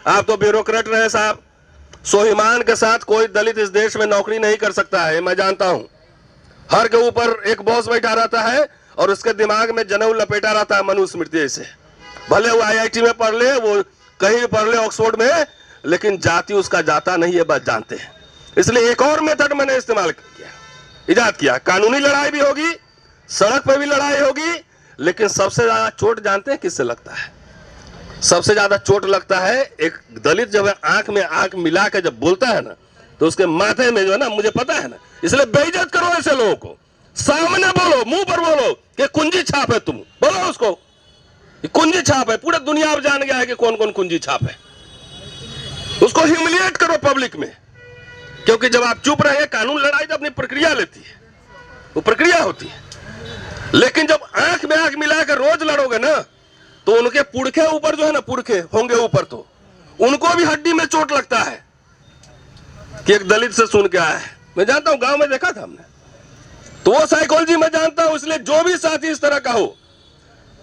आप तो ब्यूरोक्रेट रहे साहब। स्वाभिमान के साथ कोई दलित इस देश में नौकरी नहीं कर सकता है, मैं जानता हूं। हर के ऊपर एक बॉस बैठा रहता है और उसके दिमाग में जनेऊ लपेटा रहता है मनुस्मृति से। भले वो IIT में पढ़ ले, वो कहीं भी पढ़ ले, ऑक्सफोर्ड में, लेकिन जाति उसका जाता नहीं है, बस जानते हैं। इसलिए एक और मेथड मैंने इस्तेमाल किया, इजाद किया। कानूनी लड़ाई भी होगी, सड़क पर भी लड़ाई होगी, लेकिन सबसे ज्यादा चोट जानते हैं किससे लगता है? सबसे ज्यादा चोट लगता है एक दलित जब आंख में आंख मिला के जब बोलता है ना, तो उसके माथे में जो है ना, मुझे पता है ना, इसलिए बेइज्जत करो ऐसे लोगों को। सामने बोलो, मुंह पर बोलो कि कुंजी छाप है, तुम बोलो उसको कुंजी छाप है। पूरा दुनिया अब जान गया है कि कौन कौन कुंजी छाप है। उसको ह्यूमिलिएट करो पब्लिक में, क्योंकि जब आप चुप रहे, कानून लड़ाई तो अपनी प्रक्रिया लेती है, वो प्रक्रिया होती है। लेकिन जब आंख में आंख मिला कर रोज लड़ोगे ना, तो उनके पुरखे ऊपर जो है ना, पुरखे होंगे ऊपर, तो उनको भी हड्डी में चोट लगता है कि एक दलित से सुन के आया है। मैं जानता हूं, गांव में देखा था हमने, तो वो साइकोलॉजी मैं जानता हूं। इसलिए जो भी साथी इस तरह का हो,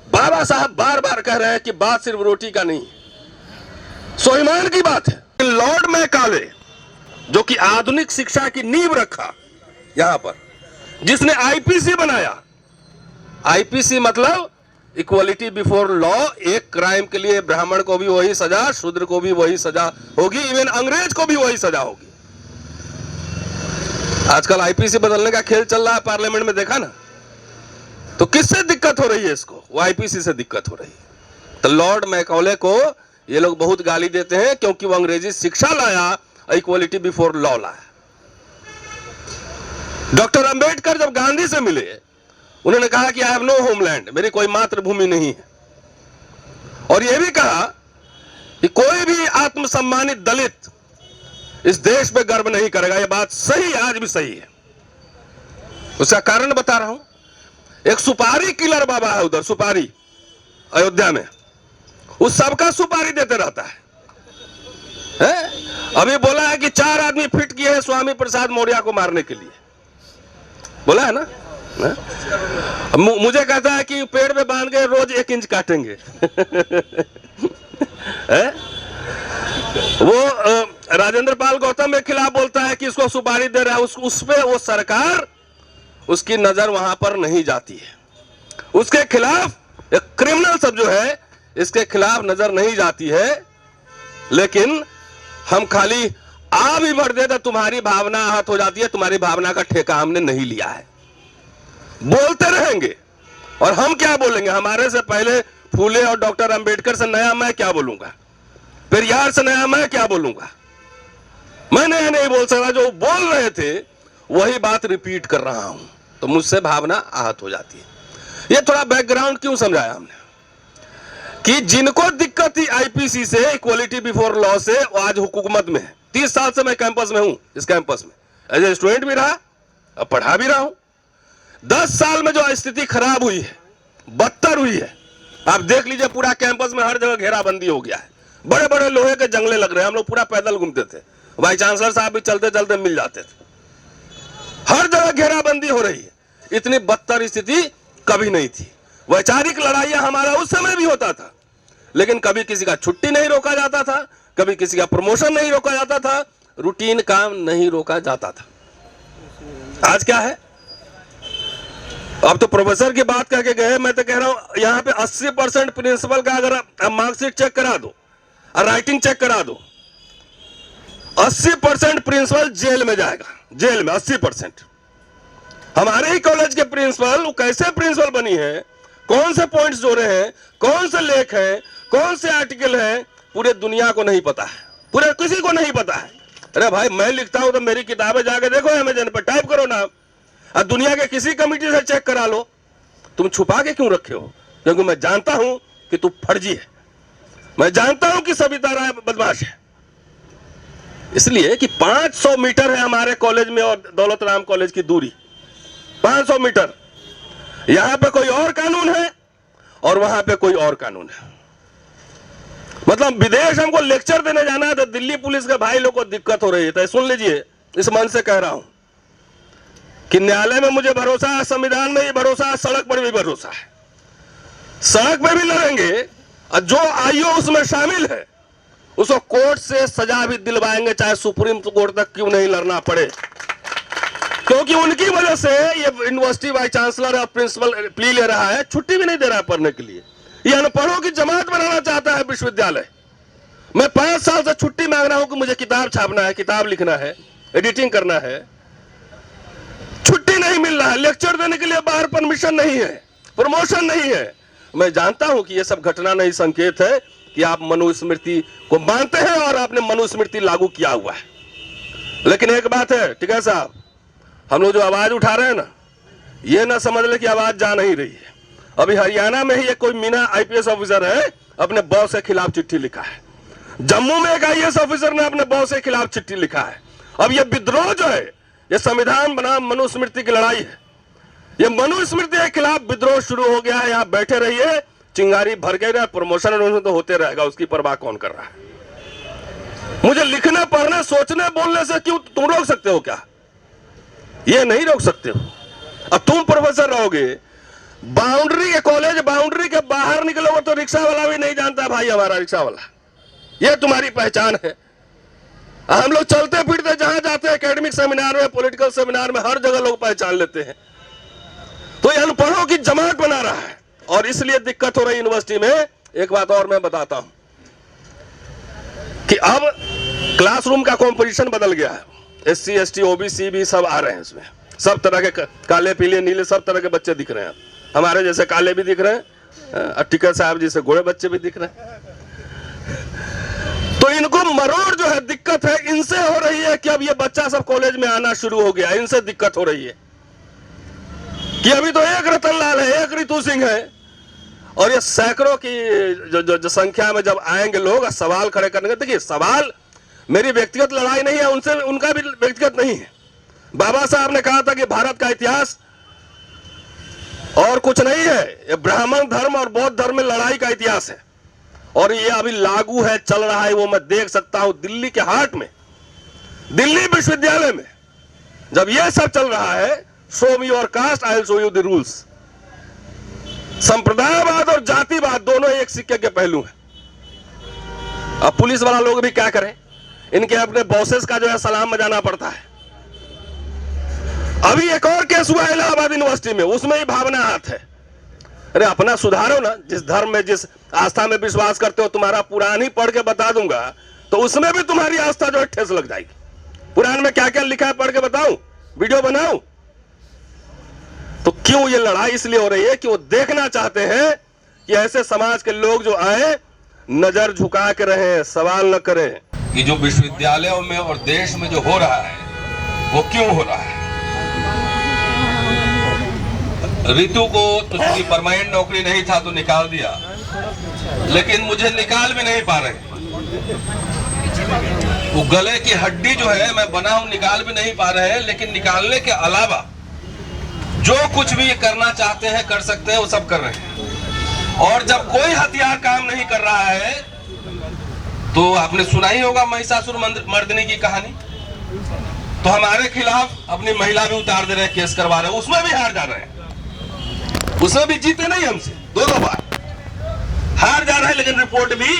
बाबा साहब बार बार कह रहे हैं कि बात सिर्फ रोटी का नहीं, स्वाभिमान की बात है। लॉर्ड मैकाले, जो कि आधुनिक शिक्षा की नींव रखा यहां पर, जिसने IPC बनाया। IPC मतलब इक्वलिटी बिफोर लॉ। एक क्राइम के लिए ब्राह्मण को भी वही सजा, शूद्र को भी वही सजा होगी, इवन अंग्रेज को भी वही सजा होगी। आजकल IPC बदलने का खेल चल रहा है पार्लियामेंट में, देखा ना? तो किससे दिक्कत हो रही है इसको? वो IPC से दिक्कत हो रही है। तो लॉर्ड मैकाले को ये लोग बहुत गाली देते हैं, क्योंकि वो अंग्रेजी शिक्षा लाया, इक्वलिटी बिफोर लॉ लाया। डॉक्टर अंबेडकर जब गांधी से मिले, उन्होंने कहा कि आई हैव नो होमलैंड, मेरी कोई मातृभूमि नहीं है। और यह भी कहा कि कोई भी आत्मसम्मानित दलित इस देश पे गर्व नहीं करेगा। यह बात सही, आज भी सही है। उसका कारण बता रहा हूं। एक सुपारी किलर बाबा है उधर, सुपारी अयोध्या में, वो सबका सुपारी देते रहता है। अभी बोला है कि 4 आदमी फिट किए हैं स्वामी प्रसाद मौर्य को मारने के लिए, बोला है ना? मुझे कहता है कि पेड़ पे बांध के रोज 1 इंच काटेंगे। वो राजेंद्र पाल गौतम के खिलाफ बोलता है कि इसको सुपारी दे रहा है, उस पे वो सरकार, उसकी नजर वहां पर नहीं जाती है। उसके खिलाफ एक क्रिमिनल सब जो है, इसके खिलाफ नजर नहीं जाती है। लेकिन हम खाली आ भी भर दे तो तुम्हारी भावना आहत हो जाती है। तुम्हारी भावना का ठेका हमने नहीं लिया है। बोलते रहेंगे, और हम क्या बोलेंगे? हमारे से पहले फूले और डॉक्टर अंबेडकर से नया मैं क्या बोलूंगा? पेरियार से नया मैं क्या बोलूंगा? मैं नया नहीं बोल सकता। जो बोल रहे थे वही बात रिपीट कर रहा हूं, तो मुझसे भावना आहत हो जाती है। ये थोड़ा बैकग्राउंड क्यों समझाया हमने, कि जिनको दिक्कत थी IPC से, इक्वलिटी बिफोर लॉ से, वो आज हुकूमत में है। 30 साल से मैं कैंपस में हूं, इस कैंपस में एज ए स्टूडेंट भी रहा, अब पढ़ा भी रहा हूं। 10 साल में जो स्थिति खराब हुई है, बदतर हुई है। आप देख लीजिए, पूरा कैंपस में हर जगह घेराबंदी हो गया है। बड़े बड़े लोहे के जंगले लग रहे हैं। हम लोग पूरा पैदल घूमते थे, वाइस चांसलर साहब भी चलते चलते मिल जाते थे। हर जगह घेराबंदी हो रही है। इतनी बदतर स्थिति कभी नहीं थी। वैचारिक लड़ाइयां हमारा उस समय भी होता था, लेकिन कभी किसी का छुट्टी नहीं रोका जाता था, कभी किसी का प्रमोशन नहीं रोका जाता था, रूटीन काम नहीं रोका जाता था। आज क्या है? अब तो प्रोफेसर की बात करके गए। मैं तो कह रहा हूं, यहां पे 80% प्रिंसिपल का अगर आप मार्कशीट चेक करा दो और राइटिंग चेक करा दो, 80% प्रिंसिपल जेल में जाएगा, जेल में 80%। हमारे ही कॉलेज के प्रिंसिपल, कैसे प्रिंसिपल बनी है, कौन से पॉइंट्स जोड़े हैं, कौन से लेख हैं, कौन से आर्टिकल हैं, पूरे दुनिया को नहीं पता है, पूरे किसी को नहीं पता है। अरे भाई, मैं लिखता हूं तो मेरी किताबें जाके देखो, अमेज़न पर टाइप करो ना, और दुनिया के किसी कमिटी से चेक करा लो। तुम छुपा के क्यों रखे हो? क्योंकि मैं जानता हूं कि तू फर्जी है, मैं जानता हूं कि सविता राय बदमाश है। इसलिए कि 500 मीटर है हमारे कॉलेज में और दौलत राम कॉलेज की दूरी, 500 मीटर। यहां पे कोई और कानून है और वहां पे कोई और कानून है। मतलब विदेश हमको लेक्चर देने जाना है तो दिल्ली पुलिस के भाई लोग को दिक्कत हो रही है। तो सुन लीजिए, इस मन से कह रहा हूं कि न्यायालय में मुझे भरोसा है, संविधान में भी भरोसा है, सड़क पर भी भरोसा है। सड़क पे भी लड़ेंगे और जो आईओ उसमें शामिल है उसको कोर्ट से सजा भी दिलवाएंगे, चाहे सुप्रीम कोर्ट तक क्यों नहीं लड़ना पड़े, क्योंकि उनकी वजह से ये यूनिवर्सिटी वाइस चांसलर और प्रिंसिपल प्ली ले रहा है, छुट्टी भी नहीं दे रहा है पढ़ने के लिए। ये अनपढ़ों की जमात बनाना चाहता है विश्वविद्यालय। मैं 5 साल से छुट्टी मांग रहा हूं कि मुझे किताब छापना है, किताब लिखना है, एडिटिंग करना है, छुट्टी नहीं मिल रहा है। लेक्चर देने के लिए बाहर परमिशन नहीं है, प्रमोशन नहीं है। मैं जानता हूं कि यह सब घटना नहीं संकेत है कि आप मनुस्मृति को मानते हैं और आपने मनुस्मृति लागू किया हुआ है। लेकिन एक बात है टिकैत साहब, हम लोग जो आवाज उठा रहे हैं ना, ये ना समझ ले कि आवाज जा नहीं रही है। अभी हरियाणा में ही एक कोई मीना आईपीएस ऑफिसर है, अपने बॉस के खिलाफ चिट्ठी लिखा है। जम्मू में एक आईएएस ऑफिसर ने अपने बॉस के खिलाफ चिट्ठी लिखा है। अब ये विद्रोह जो है, ये संविधान बनाम मनुस्मृति की लड़ाई है। ये मनुस्मृति के खिलाफ विद्रोह शुरू हो गया है। यहाँ बैठे रहिए, चिंगारी भर गई रहा, प्रमोशन तो होते रहेगा, उसकी परवाह कौन कर रहा है। मुझे लिखने पढ़ने सोचने बोलने से क्यों तुम रोक सकते हो क्या? ये नहीं रोक सकते हो। अब तुम प्रोफेसर रहोगे, बाउंड्री के कॉलेज बाउंड्री के बाहर निकलोगे तो रिक्शा वाला भी नहीं जानता भाई हमारा रिक्शा वाला, ये तुम्हारी पहचान है। हम लोग चलते फिरते जहां जाते हैं, एकेडमिक सेमिनार में, पॉलिटिकल सेमिनार में, हर जगह लोग पहचान लेते हैं। तो ये अनपढ़ों की जमात बना रहा है और इसलिए दिक्कत हो रही यूनिवर्सिटी में। एक बात और मैं बताता हूं कि अब क्लासरूम का कॉम्पोजिशन बदल गया है। SC ST OBC भी सब आ रहे हैं इसमें, सब तरह के काले पीले नीले सब तरह के बच्चे दिख रहे हैं। हमारे जैसे काले भी दिख रहे हैं, टिकैत साहब जैसे गोरे बच्चे भी दिख रहे हैं। तो इनको मरोड़ जो है दिक्कत है, इनसे हो रही है कि अब ये बच्चा सब कॉलेज में आना शुरू हो गया, इनसे दिक्कत हो रही है कि अभी तो एक रतन लाल है, एक रितु सिंह है, और ये सैकड़ों की जो संख्या में जब आएंगे लोग सवाल खड़े करने। देखिए, सवाल मेरी व्यक्तिगत लड़ाई नहीं है उनसे, उनका भी व्यक्तिगत नहीं है। बाबा साहब ने कहा था कि भारत का इतिहास और कुछ नहीं है, ये ब्राह्मण धर्म और बौद्ध धर्म में लड़ाई का इतिहास है, और ये अभी लागू है, चल रहा है। वो मैं देख सकता हूं दिल्ली के हाट में, दिल्ली विश्वविद्यालय में जब ये सब चल रहा है, show me your caste I will show you the rules. संप्रदायवाद और जातिवाद दोनों एक सिक्के के पहलू हैं। अब पुलिस वाला लोग भी क्या करें, इनके अपने बॉसेस का जो है सलाम बजाना पड़ता है। अभी एक और केस हुआ इलाहाबाद यूनिवर्सिटी में, उसमें ही भावना हाथ है। अरे अपना सुधारो ना, जिस धर्म में जिस आस्था में विश्वास करते हो। तुम्हारा पुराण ही पढ़ के बता दूंगा तो उसमें भी तुम्हारी आस्था जो है ठेस लग जाएगी। पुराण में क्या क्या लिखा है पढ़ के बताऊं, वीडियो बनाऊं? तो क्यों ये लड़ाई इसलिए हो रही है कि वो देखना चाहते हैं कि ऐसे समाज के लोग जो आए नजर झुका के रहे, सवाल न करें कि जो विश्वविद्यालयों में और देश में जो हो रहा है वो क्यों हो रहा है। रितु को तो चूंकि परमानेंट नौकरी नहीं था तो निकाल दिया, लेकिन मुझे निकाल भी नहीं पा रहे। वो गले की हड्डी जो है मैं बना हूं, निकाल भी नहीं पा रहे हैं। लेकिन निकालने के अलावा जो कुछ भी करना चाहते हैं कर सकते हैं, वो सब कर रहे हैं। और जब कोई हथियार काम नहीं कर रहा है तो आपने सुना ही होगा महिषासुर मर्दिनी की कहानी। तो हमारे खिलाफ अपनी महिला भी उतार दे रहे हैं, केस करवा रहे हैं, उसमें भी हार जा रहे हैं। उसमें भी जीते नहीं हमसे, 2 बार हार जा रहा है। लेकिन रिपोर्ट भी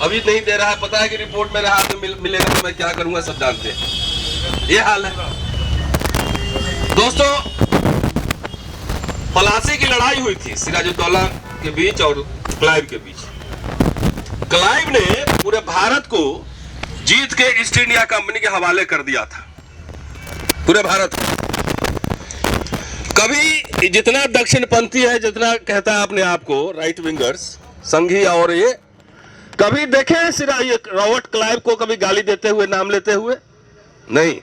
अभी नहीं दे रहा है। पता है कि रिपोर्ट मेरे हाथ में मिलेगा तो मैं क्या करूंगा, सब जानते हैं। ये हाल है दोस्तों। पलासी की लड़ाई हुई थी सिराजुद्दौला के बीच और क्लाइव के बीच। क्लाइव ने पूरे भारत को जीत के ईस्ट इंडिया कंपनी के हवाले कर दिया था, पूरे भारत को। कभी जितना दक्षिणपंथी है, जितना कहता है अपने आप को राइट विंगर्स, संघी, और ये कभी देखे रॉबर्ट क्लाइव को कभी गाली देते हुए, नाम लेते हुए? नहीं।